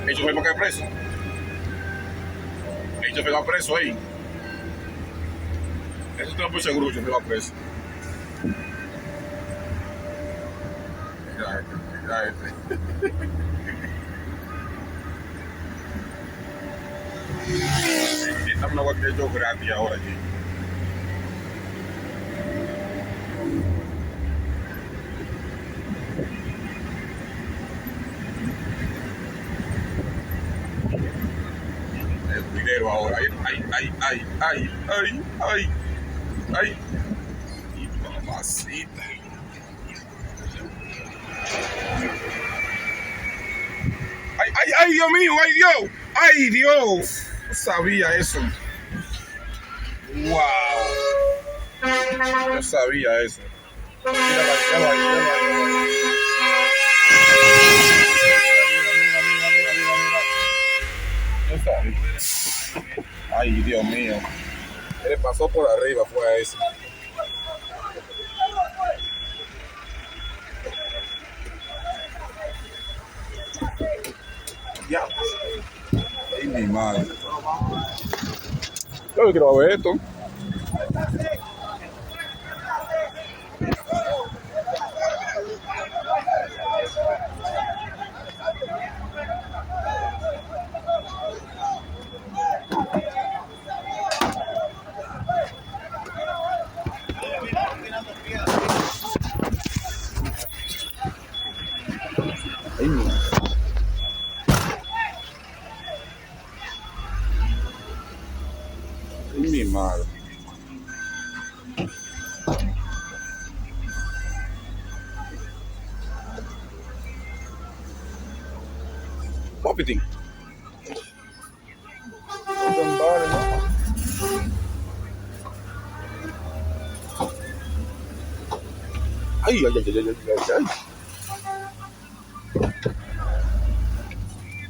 El chofer va a caer preso. El chofer va preso ahí. Eso te lo por seguro, el chofer va preso. Mira este. Estamos en una guardia yo gratis ahora aquí. El dinero ahora. Ay. Y mamacita. Ay, Dios mío, ay, Dios. Ay, Dios. No sabía eso. Wow. Yo sabía eso. Mira, yo sabía. Ay, Dios mío. Él le pasó por arriba, fue a eso. Ya. Ay, mi madre. Yo quiero ver esto. Ay, mi madre. Ay, mi madre. Popitín. Ay.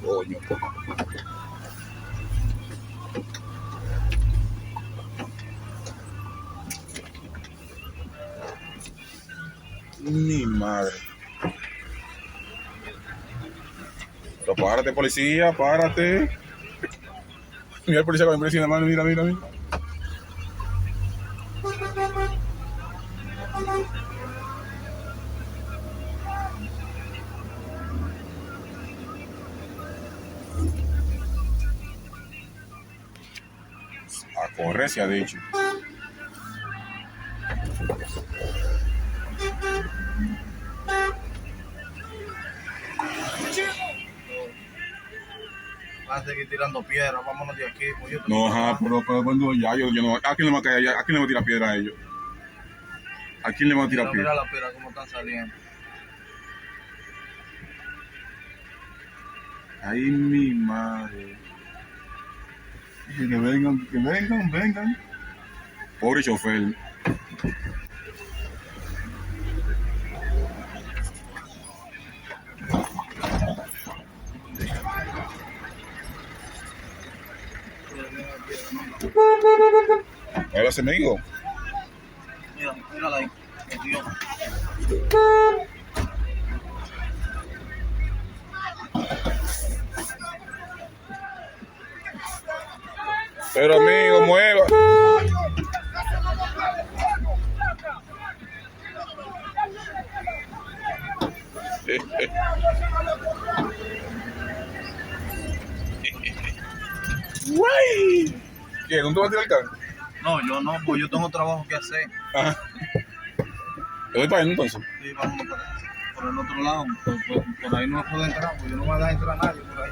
Coño. Mi madre. Pero párate, policía, párate. Mira el policía con el en la mano, mira. A correr se ha dicho. Va a seguir tirando piedras, vámonos de aquí. Pues No, ajá, pero cuando ya, yo no. ¿A quién le va a caer? ¿A quién le va a tirar piedra a ellos? ¿A quién le va a tirar piedra? Mira la piedra cómo están saliendo. Ay, mi madre. Dije que vengan. Pobre chofer. Ahora se me digo. Mírala ahí. Dios. Pero amigo, mueva. Güey. ¿Qué? ¿No te vas a tirar el carro? No, yo no, pues yo tengo trabajo que hacer. Ajá. ¿Te voy para allá entonces? Sí, vamos por el otro lado. Por ahí no me puedo entrar, pues yo no voy a dejar entrar a nadie por ahí.